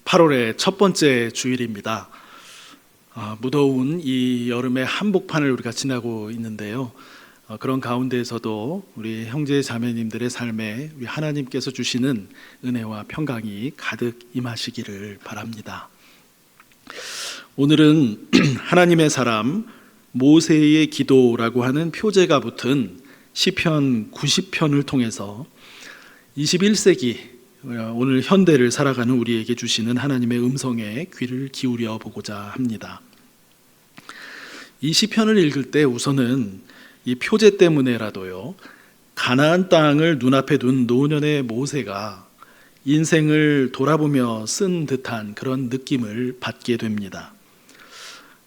8월의 첫 번째 주일입니다. 무더운 이 여름의 한복판을 우리가 지나고 있는데요. 그런 가운데에서도 우리 형제 자매님들의 삶에 우리 하나님께서 주시는 은혜와 평강이 가득 임하시기를 바랍니다. 오늘은 하나님의 사람 모세의 기도라고 하는 표제가 붙은 시편 90편을 통해서 21세기 오늘 현대를 살아가는 우리에게 주시는 하나님의 음성에 귀를 기울여 보고자 합니다. 이 시편을 읽을 때 우선은 이 표제 때문에라도요, 가나안 땅을 눈앞에 둔 노년의 모세가 인생을 돌아보며 쓴 듯한 그런 느낌을 받게 됩니다.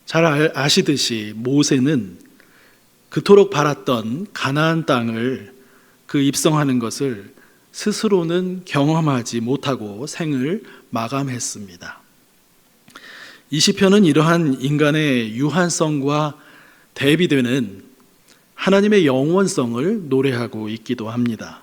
잘 아시듯이 모세는 그토록 바랐던 가나안 땅을 입성하는 것을 스스로는 경험하지 못하고 생을 마감했습니다. 이 시편은 이러한 인간의 유한성과 대비되는 하나님의 영원성을 노래하고 있기도 합니다.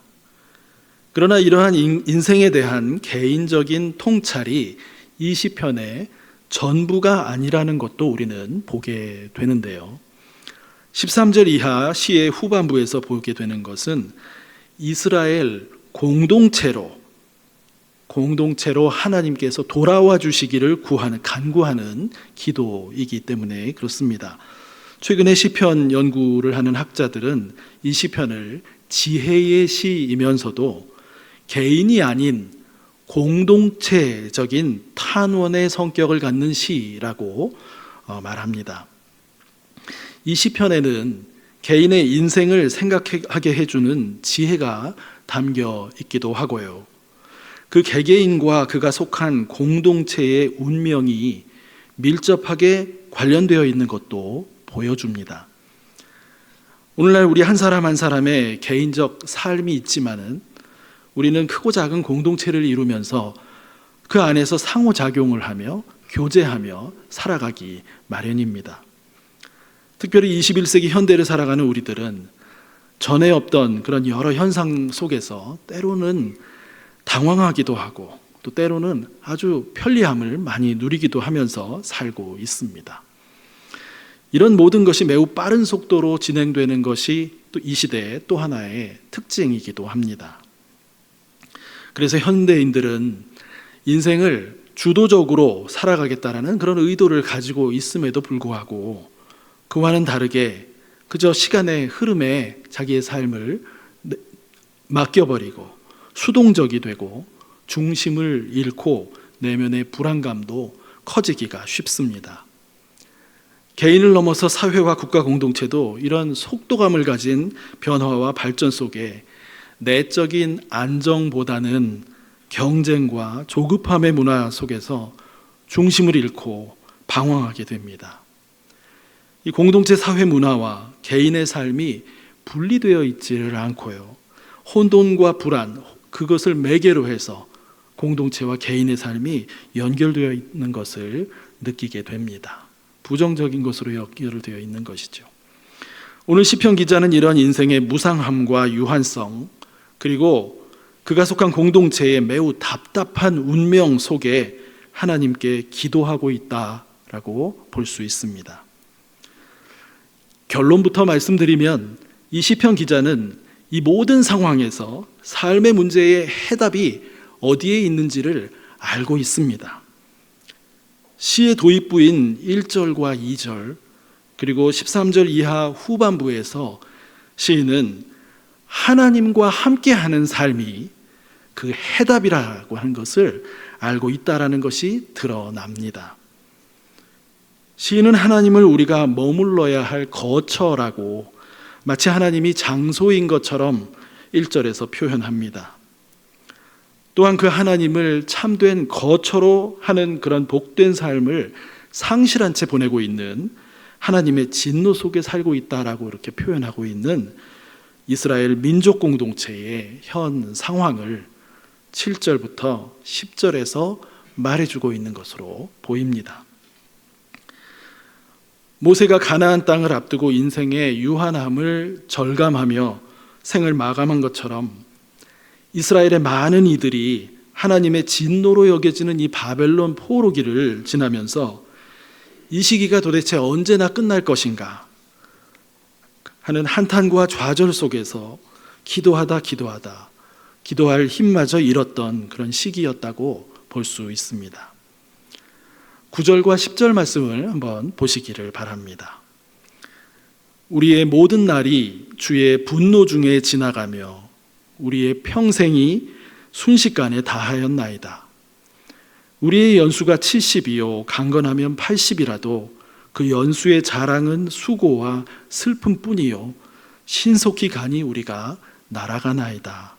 그러나 이러한 인생에 대한 개인적인 통찰이 이 시편의 전부가 아니라는 것도 우리는 보게 되는데요. 13절 이하 시의 후반부에서 보게 되는 것은 이스라엘 공동체로 하나님께서 돌아와 주시기를 간구하는 기도이기 때문에 그렇습니다. 최근에 시편 연구를 하는 학자들은 이 시편을 지혜의 시이면서도 개인이 아닌 공동체적인 탄원의 성격을 갖는 시라고 말합니다. 이 시편에는 개인의 인생을 생각하게 해주는 지혜가 담겨 있기도 하고요. 그 개개인과 그가 속한 공동체의 운명이 밀접하게 관련되어 있는 것도 보여줍니다. 오늘날 우리 한 사람 한 사람의 개인적 삶이 있지만은 우리는 크고 작은 공동체를 이루면서 그 안에서 상호작용을 하며 교제하며 살아가기 마련입니다. 특별히 21세기 현대를 살아가는 우리들은 전에 없던 그런 여러 현상 속에서 때로는 당황하기도 하고 또 때로는 아주 편리함을 많이 누리기도 하면서 살고 있습니다. 이런 모든 것이 매우 빠른 속도로 진행되는 것이 또 이 시대의 또 하나의 특징이기도 합니다. 그래서 현대인들은 인생을 주도적으로 살아가겠다라는 그런 의도를 가지고 있음에도 불구하고 그와는 다르게 그저 시간의 흐름에 자기의 삶을 맡겨버리고 수동적이 되고 중심을 잃고 내면의 불안감도 커지기가 쉽습니다. 개인을 넘어서 사회와 국가 공동체도 이런 속도감을 가진 변화와 발전 속에 내적인 안정보다는 경쟁과 조급함의 문화 속에서 중심을 잃고 방황하게 됩니다. 이 공동체 사회 문화와 개인의 삶이 분리되어 있지를 않고요, 혼돈과 불안, 그것을 매개로 해서 공동체와 개인의 삶이 연결되어 있는 것을 느끼게 됩니다. 부정적인 것으로 연결되어 있는 것이죠. 오늘 시편 기자는 이런 인생의 무상함과 유한성, 그리고 그가 속한 공동체의 매우 답답한 운명 속에 하나님께 기도하고 있다라고 볼 수 있습니다. 결론부터 말씀드리면 이 시편 기자는 이 모든 상황에서 삶의 문제의 해답이 어디에 있는지를 알고 있습니다. 시의 도입부인 1절과 2절 그리고 13절 이하 후반부에서 시인은 하나님과 함께하는 삶이 그 해답이라고 하는 것을 알고 있다라는 것이 드러납니다. 시인은 하나님을 우리가 머물러야 할 거처라고 마치 하나님이 장소인 것처럼 1절에서 표현합니다. 또한 그 하나님을 참된 거처로 하는 그런 복된 삶을 상실한 채 보내고 있는 하나님의 진노 속에 살고 있다라고 이렇게 표현하고 있는 이스라엘 민족 공동체의 현 상황을 7절부터 10절에서 말해주고 있는 것으로 보입니다. 모세가 가나안 땅을 앞두고 인생의 유한함을 절감하며 생을 마감한 것처럼 이스라엘의 많은 이들이 하나님의 진노로 여겨지는 이 바벨론 포로기를 지나면서 이 시기가 도대체 언제나 끝날 것인가 하는 한탄과 좌절 속에서 기도할 힘마저 잃었던 그런 시기였다고 볼 수 있습니다. 9절과 10절 말씀을 한번 보시기를 바랍니다. 우리의 모든 날이 주의 분노 중에 지나가며 우리의 평생이 순식간에 다하였나이다. 우리의 연수가 70이요 강건하면 80이라도 그 연수의 자랑은 수고와 슬픔뿐이요 신속히 가니 우리가 날아가나이다.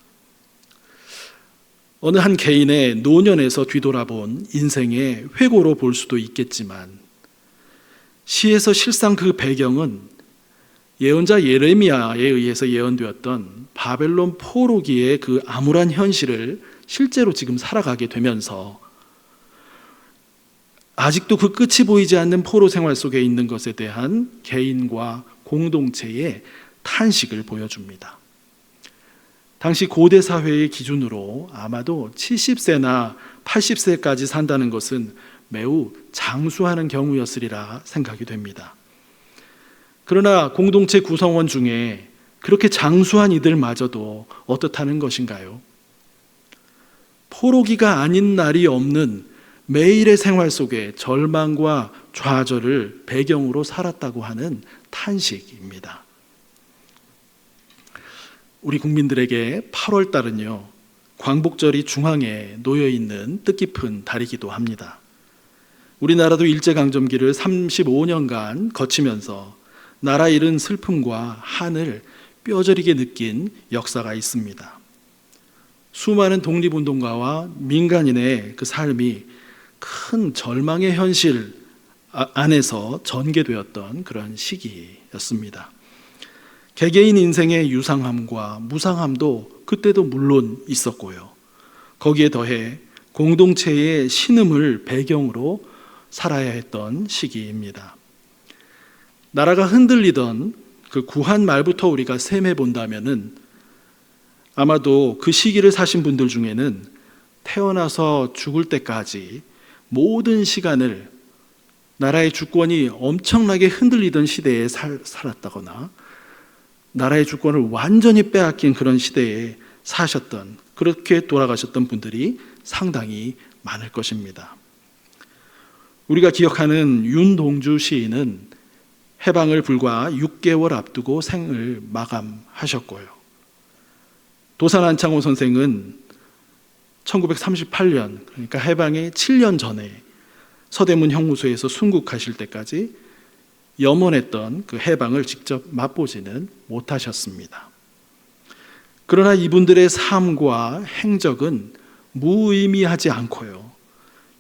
어느 한 개인의 노년에서 뒤돌아본 인생의 회고로 볼 수도 있겠지만 시에서 실상 그 배경은 예언자 예레미야에 의해서 예언되었던 바벨론 포로기의 그 암울한 현실을 실제로 지금 살아가게 되면서 아직도 그 끝이 보이지 않는 포로 생활 속에 있는 것에 대한 개인과 공동체의 탄식을 보여줍니다. 당시 고대 사회의 기준으로 아마도 70세나 80세까지 산다는 것은 매우 장수하는 경우였으리라 생각이 됩니다. 그러나 공동체 구성원 중에 그렇게 장수한 이들마저도 어떻다는 것인가요? 포로기가 아닌 날이 없는 매일의 생활 속에 절망과 좌절을 배경으로 살았다고 하는 탄식입니다. 우리 국민들에게 8월 달은요, 광복절이 중앙에 놓여 있는 뜻깊은 달이기도 합니다. 우리나라도 일제강점기를 35년간 거치면서 나라 잃은 슬픔과 한을 뼈저리게 느낀 역사가 있습니다. 수많은 독립운동가와 민간인의 그 삶이 큰 절망의 현실 안에서 전개되었던 그런 시기였습니다. 개개인 인생의 유상함과 무상함도 그때도 물론 있었고요. 거기에 더해 공동체의 신음을 배경으로 살아야 했던 시기입니다. 나라가 흔들리던 그 구한 말부터 우리가 셈해 본다면은 아마도 그 시기를 사신 분들 중에는 태어나서 죽을 때까지 모든 시간을 나라의 주권이 엄청나게 흔들리던 시대에 살았다거나 나라의 주권을 완전히 빼앗긴 그런 시대에 사셨던, 그렇게 돌아가셨던 분들이 상당히 많을 것입니다. 우리가 기억하는 윤동주 시인은 해방을 불과 6개월 앞두고 생을 마감하셨고요. 도산 안창호 선생은 1938년, 그러니까 해방의 7년 전에 서대문 형무소에서 순국하실 때까지 염원했던 그 해방을 직접 맛보지는 못하셨습니다. 그러나 이분들의 삶과 행적은 무의미하지 않고요,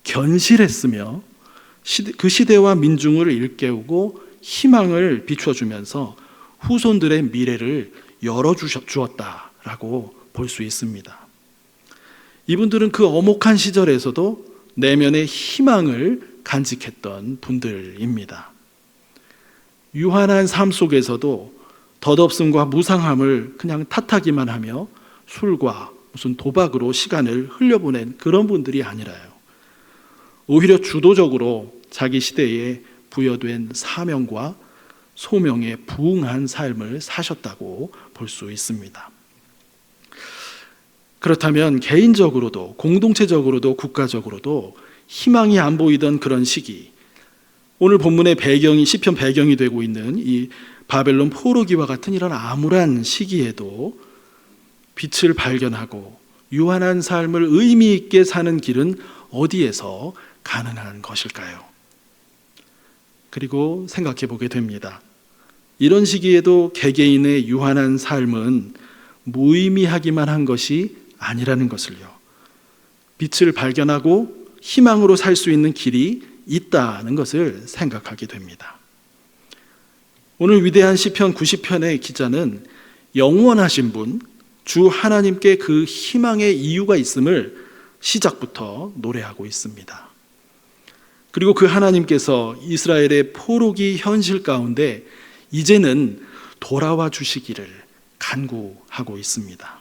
견실했으며 그 시대와 민중을 일깨우고 희망을 비춰주면서 후손들의 미래를 열어주었다라고 볼 수 있습니다. 이분들은 그 엄혹한 시절에서도 내면의 희망을 간직했던 분들입니다. 유한한 삶 속에서도 덧없음과 무상함을 그냥 탓하기만 하며 술과 무슨 도박으로 시간을 흘려보낸 그런 분들이 아니라요, 오히려 주도적으로 자기 시대에 부여된 사명과 소명에 부응한 삶을 사셨다고 볼 수 있습니다. 그렇다면 개인적으로도 공동체적으로도 국가적으로도 희망이 안 보이던 그런 시기, 오늘 본문의 배경이 시편 배경이 되고 있는 이 바벨론 포로기와 같은 이런 암울한 시기에도 빛을 발견하고 유한한 삶을 의미 있게 사는 길은 어디에서 가능한 것일까요? 그리고 생각해 보게 됩니다. 이런 시기에도 개개인의 유한한 삶은 무의미하기만 한 것이 아니라는 것을요, 빛을 발견하고 희망으로 살 수 있는 길이 있다는 것을 생각하게 됩니다. 오늘 위대한 시편 90편의 기자는 영원하신 분, 주 하나님께 그 희망의 이유가 있음을 시작부터 노래하고 있습니다. 그리고 그 하나님께서 이스라엘의 포로기 현실 가운데 이제는 돌아와 주시기를 간구하고 있습니다.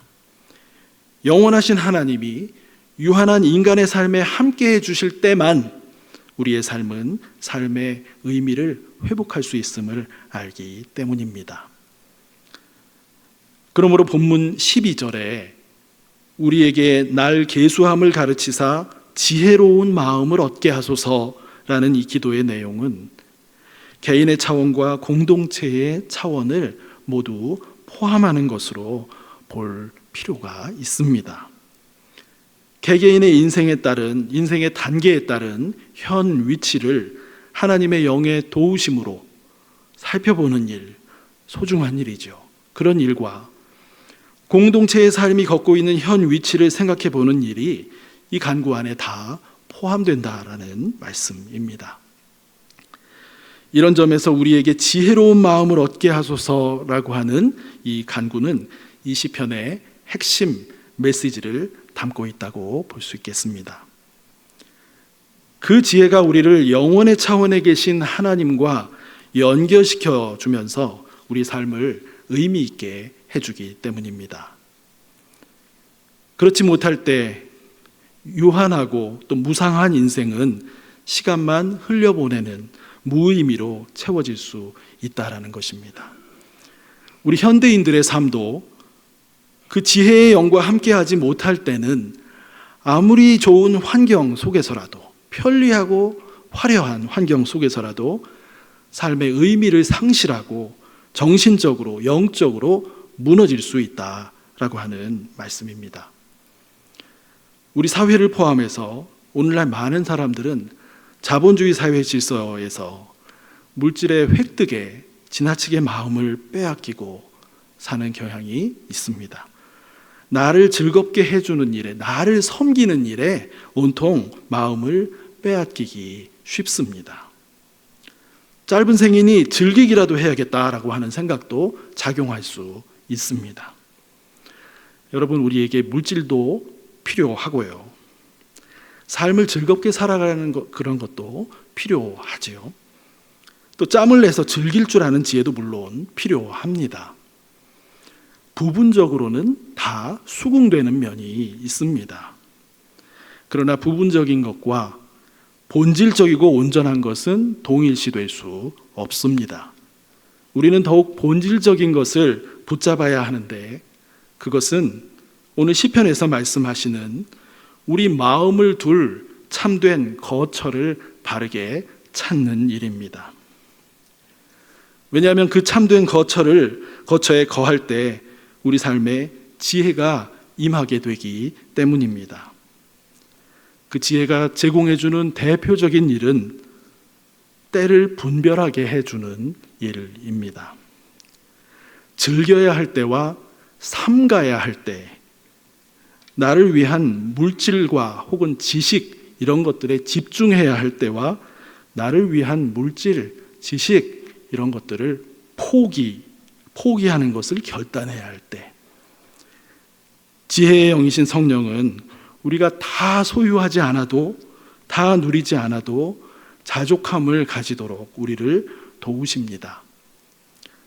영원하신 하나님이 유한한 인간의 삶에 함께 해주실 때만 우리의 삶은 삶의 의미를 회복할 수 있음을 알기 때문입니다. 그러므로 본문 12절에 우리에게 날 계수함을 가르치사 지혜로운 마음을 얻게 하소서라는 이 기도의 내용은 개인의 차원과 공동체의 차원을 모두 포함하는 것으로 볼 필요가 있습니다. 개개인의 인생에 따른, 인생의 단계에 따른 현 위치를 하나님의 영의 도우심으로 살펴보는 일, 소중한 일이죠. 그런 일과 공동체의 삶이 걷고 있는 현 위치를 생각해 보는 일이 이 간구 안에 다 포함된다라는 말씀입니다. 이런 점에서 우리에게 지혜로운 마음을 얻게 하소서라고 하는 이 간구는 이 시편의 핵심 메시지를 담고 있다고 볼 수 있겠습니다. 그 지혜가 우리를 영원의 차원에 계신 하나님과 연결시켜 주면서 우리 삶을 의미 있게 해주기 때문입니다. 그렇지 못할 때 유한하고 또 무상한 인생은 시간만 흘려보내는 무의미로 채워질 수 있다라는 것입니다. 우리 현대인들의 삶도 그 지혜의 영과 함께하지 못할 때는 아무리 좋은 환경 속에서라도, 편리하고 화려한 환경 속에서라도 삶의 의미를 상실하고 정신적으로, 영적으로 무너질 수 있다라고 하는 말씀입니다. 우리 사회를 포함해서 오늘날 많은 사람들은 자본주의 사회 질서에서 물질의 획득에 지나치게 마음을 빼앗기고 사는 경향이 있습니다. 나를 즐겁게 해주는 일에, 나를 섬기는 일에 온통 마음을 빼앗기기 쉽습니다. 짧은 생이니 즐기기라도 해야겠다라고 하는 생각도 작용할 수 있습니다. 여러분, 우리에게 물질도 필요하고요. 삶을 즐겁게 살아가는 그런 것도 필요하지요. 또 짬을 내서 즐길 줄 아는 지혜도 물론 필요합니다. 부분적으로는 다 수긍되는 면이 있습니다. 그러나 부분적인 것과 본질적이고 온전한 것은 동일시될 수 없습니다. 우리는 더욱 본질적인 것을 붙잡아야 하는데 그것은 오늘 시편에서 말씀하시는 우리 마음을 둘 참된 거처를 바르게 찾는 일입니다. 왜냐하면 그 참된 거처에 거할 때 우리 삶에 지혜가 임하게 되기 때문입니다. 그 지혜가 제공해주는 대표적인 일은 때를 분별하게 해주는 일입니다. 즐겨야 할 때와 삼가야 할 때, 나를 위한 물질과 혹은 지식 이런 것들에 집중해야 할 때와 나를 위한 물질, 지식 이런 것들을 포기하는 것을 결단해야 할 때, 지혜의 영이신 성령은 우리가 다 소유하지 않아도, 다 누리지 않아도 자족함을 가지도록 우리를 도우십니다.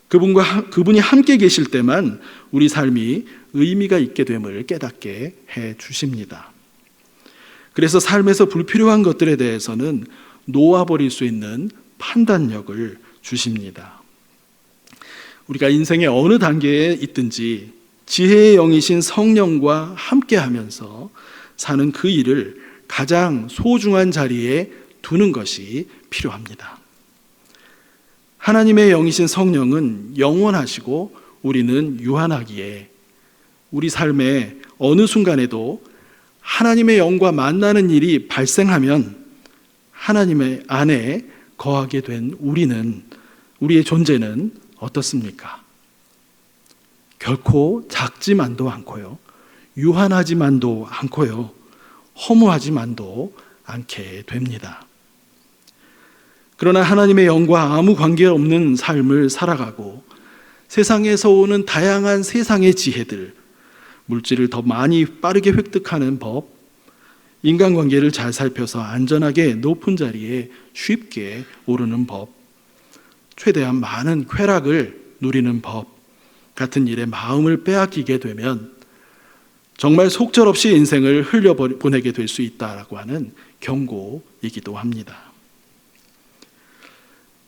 그분이 함께 계실 때만 우리 삶이 의미가 있게 됨을 깨닫게 해 주십니다. 그래서 삶에서 불필요한 것들에 대해서는 놓아버릴 수 있는 판단력을 주십니다. 우리가 인생의 어느 단계에 있든지 지혜의 영이신 성령과 함께하면서 사는 그 일을 가장 소중한 자리에 두는 것이 필요합니다. 하나님의 영이신 성령은 영원하시고 우리는 유한하기에 우리 삶의 어느 순간에도 하나님의 영과 만나는 일이 발생하면 하나님의 안에 거하게 된 우리의 존재는 어떻습니까? 결코 작지만도 않고요, 유한하지만도 않고요, 허무하지만도 않게 됩니다. 그러나 하나님의 영과 아무 관계없는 삶을 살아가고 세상에서 오는 다양한 세상의 지혜들, 물질을 더 많이 빠르게 획득하는 법, 인간관계를 잘 살펴서 안전하게 높은 자리에 쉽게 오르는 법, 최대한 많은 쾌락을 누리는 법 같은 일에 마음을 빼앗기게 되면 정말 속절없이 인생을 흘려보내게 될 수 있다라고 하는 경고이기도 합니다.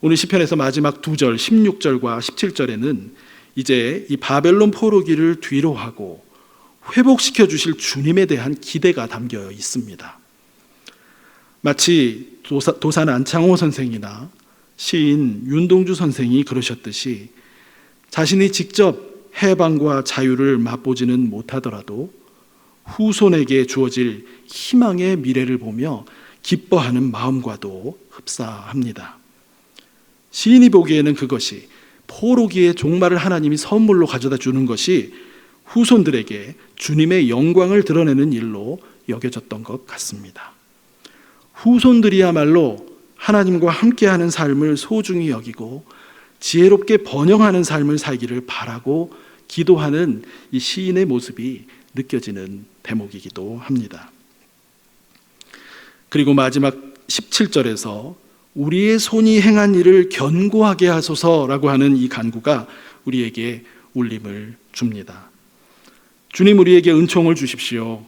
오늘 시편에서 마지막 2절 16절과 17절에는 이제 이 바벨론 포로기를 뒤로 하고 회복시켜 주실 주님에 대한 기대가 담겨 있습니다. 마치 도산 안창호 선생이나 시인 윤동주 선생이 그러셨듯이 자신이 직접 해방과 자유를 맛보지는 못하더라도 후손에게 주어질 희망의 미래를 보며 기뻐하는 마음과도 흡사합니다. 시인이 보기에는 그것이 포로기의 종말을 하나님이 선물로 가져다 주는 것이 후손들에게 주님의 영광을 드러내는 일로 여겨졌던 것 같습니다. 후손들이야말로 하나님과 함께하는 삶을 소중히 여기고 지혜롭게 번영하는 삶을 살기를 바라고 기도하는 이 시인의 모습이 느껴지는 대목이기도 합니다. 그리고 마지막 17절에서 우리의 손이 행한 일을 견고하게 하소서라고 하는 이 간구가 우리에게 울림을 줍니다. 주님, 우리에게 은총을 주십시오.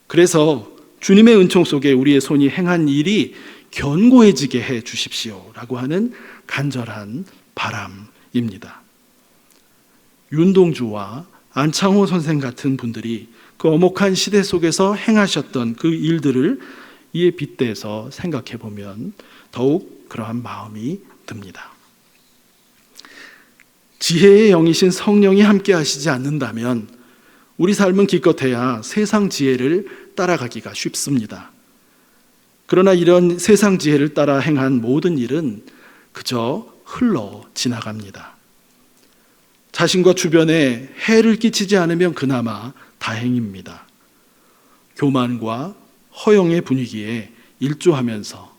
그래서 주님의 은총 속에 우리의 손이 행한 일이 견고해지게 해 주십시오라고 하는 간절한 바람입니다. 윤동주와 안창호 선생 같은 분들이 그 엄혹한 시대 속에서 행하셨던 그 일들을 이에 빗대서 생각해 보면 더욱 그러한 마음이 듭니다. 지혜의 영이신 성령이 함께 하시지 않는다면 우리 삶은 기껏해야 세상 지혜를 따라가기가 쉽습니다. 그러나 이런 세상 지혜를 따라 행한 모든 일은 그저 흘러 지나갑니다. 자신과 주변에 해를 끼치지 않으면 그나마 다행입니다. 교만과 허영의 분위기에 일조하면서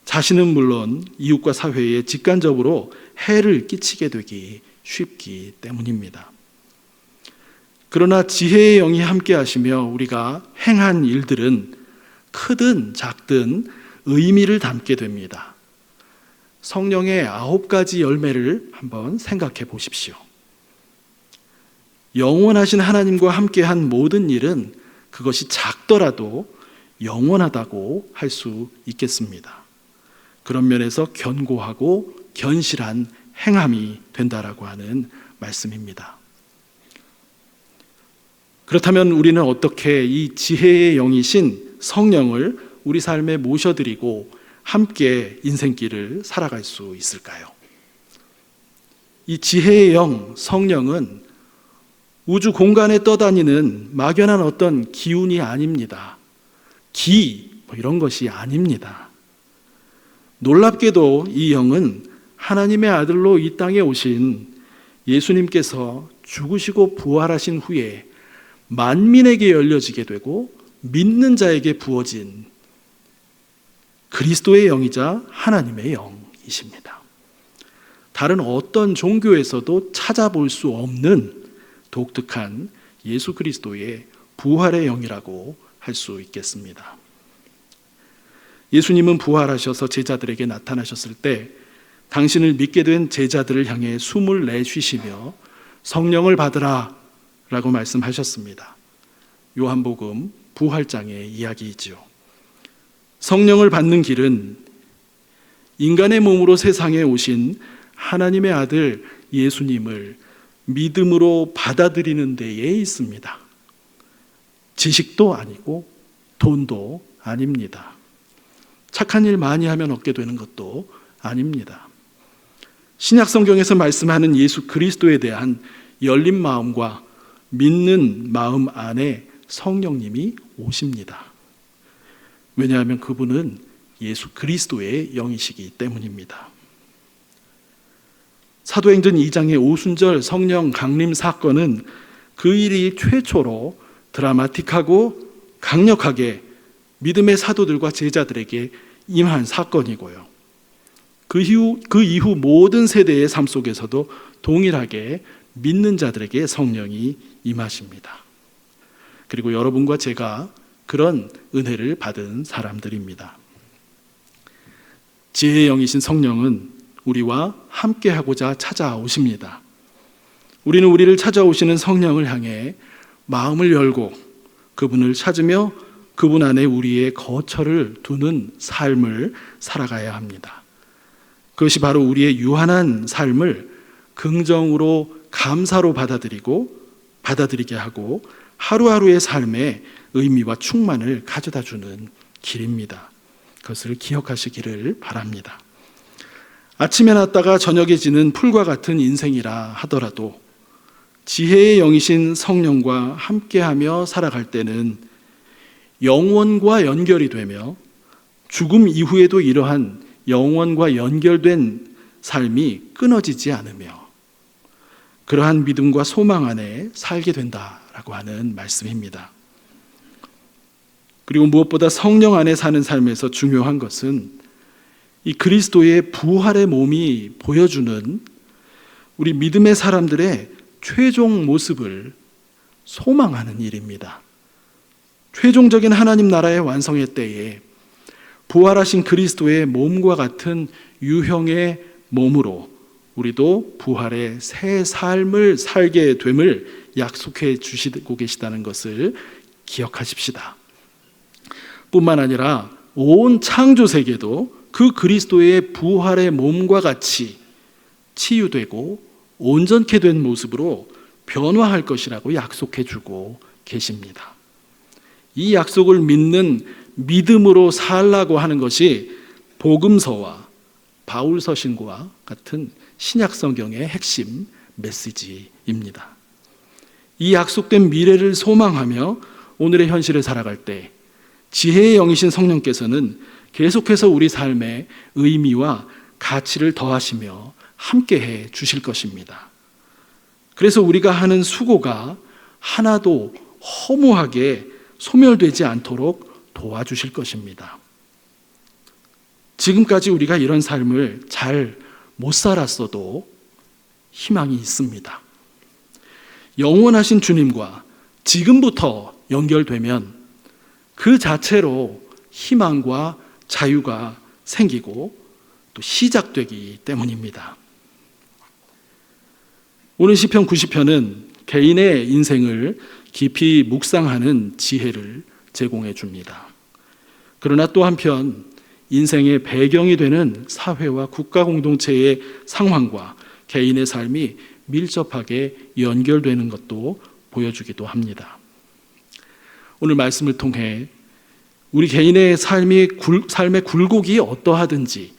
자신은 물론 이웃과 사회에 직간접으로 해를 끼치게 되기 쉽기 때문입니다. 그러나 지혜의 영이 함께 하시며 우리가 행한 일들은 크든 작든 의미를 담게 됩니다. 성령의 9가지 열매를 한번 생각해 보십시오. 영원하신 하나님과 함께한 모든 일은 그것이 작더라도 영원하다고 할 수 있겠습니다. 그런 면에서 견고하고 견실한 행함이 된다라고 하는 말씀입니다. 그렇다면 우리는 어떻게 이 지혜의 영이신 성령을 우리 삶에 모셔드리고 함께 인생길을 살아갈 수 있을까요? 이 지혜의 영, 성령은 우주 공간에 떠다니는 막연한 어떤 기운이 아닙니다. 이런 것이 아닙니다. 놀랍게도 이 영은 하나님의 아들로 이 땅에 오신 예수님께서 죽으시고 부활하신 후에 만민에게 열려지게 되고 믿는 자에게 부어진 그리스도의 영이자 하나님의 영이십니다. 다른 어떤 종교에서도 찾아볼 수 없는 독특한 예수 그리스도의 부활의 영이라고 할 수 있겠습니다. 예수님은 부활하셔서 제자들에게 나타나셨을 때 당신을 믿게 된 제자들을 향해 숨을 내쉬시며 성령을 받으라 라고 말씀하셨습니다. 요한복음 부활장의 이야기이지요. 성령을 받는 길은 인간의 몸으로 세상에 오신 하나님의 아들 예수님을 믿음으로 받아들이는 데에 있습니다. 지식도 아니고 돈도 아닙니다. 착한 일 많이 하면 얻게 되는 것도 아닙니다. 신약 성경에서 말씀하는 예수 그리스도에 대한 열린 마음과 믿는 마음 안에 성령님이 오십니다. 왜냐하면 그분은 예수 그리스도의 영이시기 때문입니다. 사도행전 2장의 오순절 성령 강림 사건은 그 일이 최초로 드라마틱하고 강력하게 믿음의 사도들과 제자들에게 임한 사건이고요. 그 이후 모든 세대의 삶 속에서도 동일하게 믿는 자들에게 성령이 임하십니다. 그리고 여러분과 제가 그런 은혜를 받은 사람들입니다. 지혜의 영이신 성령은 우리와 함께하고자 찾아오십니다. 우리는 우리를 찾아오시는 성령을 향해 마음을 열고 그분을 찾으며 그분 안에 우리의 거처를 두는 삶을 살아가야 합니다. 그것이 바로 우리의 유한한 삶을 긍정으로 감사로 받아들이게 하고 하루하루의 삶에 의미와 충만을 가져다 주는 길입니다. 그것을 기억하시기를 바랍니다. 아침에 났다가 저녁에 지는 풀과 같은 인생이라 하더라도 지혜의 영이신 성령과 함께하며 살아갈 때는 영원과 연결이 되며 죽음 이후에도 이러한 영원과 연결된 삶이 끊어지지 않으며 그러한 믿음과 소망 안에 살게 된다라고 하는 말씀입니다. 그리고 무엇보다 성령 안에 사는 삶에서 중요한 것은 이 그리스도의 부활의 몸이 보여주는 우리 믿음의 사람들의 최종 모습을 소망하는 일입니다. 최종적인 하나님 나라의 완성의 때에 부활하신 그리스도의 몸과 같은 유형의 몸으로 우리도 부활의 새 삶을 살게 됨을 약속해 주시고 계시다는 것을 기억하십시다. 뿐만 아니라 온 창조 세계도 그 그리스도의 부활의 몸과 같이 치유되고 온전케 된 모습으로 변화할 것이라고 약속해 주고 계십니다. 이 약속을 믿는 믿음으로 살라고 하는 것이 복음서와 바울서신과 같은 신약 성경의 핵심 메시지입니다. 이 약속된 미래를 소망하며 오늘의 현실을 살아갈 때 지혜의 영이신 성령께서는 계속해서 우리 삶에 의미와 가치를 더하시며 함께해 주실 것입니다. 그래서 우리가 하는 수고가 하나도 허무하게 소멸되지 않도록 도와주실 것입니다. 지금까지 우리가 이런 삶을 잘 못 살았어도 희망이 있습니다. 영원하신 주님과 지금부터 연결되면 그 자체로 희망과 자유가 생기고 또 시작되기 때문입니다. 오늘 시편 90편은 개인의 인생을 깊이 묵상하는 지혜를 제공해 줍니다. 그러나 또 한편 인생의 배경이 되는 사회와 국가 공동체의 상황과 개인의 삶이 밀접하게 연결되는 것도 보여주기도 합니다. 오늘 말씀을 통해 우리 개인의 삶의 굴곡이 어떠하든지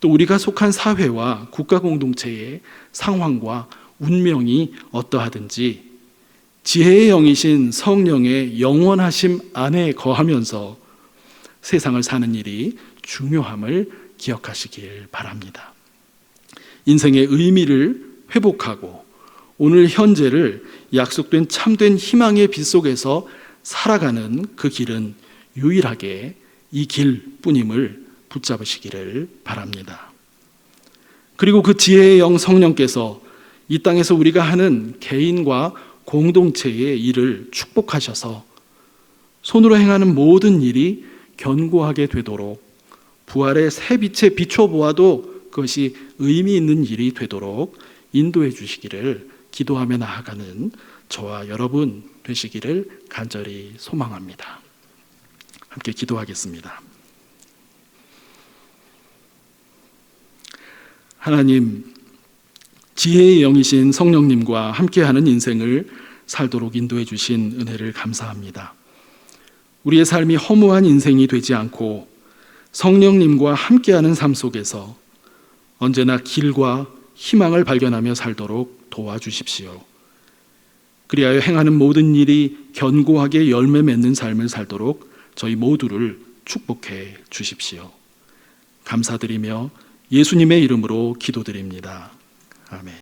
또 우리가 속한 사회와 국가 공동체의 상황과 운명이 어떠하든지 지혜의 영이신 성령의 영원하심 안에 거하면서 세상을 사는 일이 중요함을 기억하시길 바랍니다. 인생의 의미를 회복하고 오늘 현재를 약속된 참된 희망의 빛 속에서 살아가는 그 길은 유일하게 이 길뿐임을 붙잡으시기를 바랍니다. 그리고 그 지혜의 영 성령께서 이 땅에서 우리가 하는 개인과 공동체의 일을 축복하셔서 손으로 행하는 모든 일이 견고하게 되도록 부활의 새 빛에 비춰보아도 그것이 의미 있는 일이 되도록 인도해 주시기를 기도하며 나아가는 저와 여러분 되시기를 간절히 소망합니다. 함께 기도하겠습니다. 하나님, 지혜의 영이신 성령님과 함께하는 인생을 살도록 인도해 주신 은혜를 감사합니다. 우리의 삶이 허무한 인생이 되지 않고 성령님과 함께하는 삶 속에서 언제나 길과 희망을 발견하며 살도록 도와주십시오. 그리하여 행하는 모든 일이 견고하게 열매 맺는 삶을 살도록 저희 모두를 축복해 주십시오. 감사드리며 예수님의 이름으로 기도드립니다. 아멘.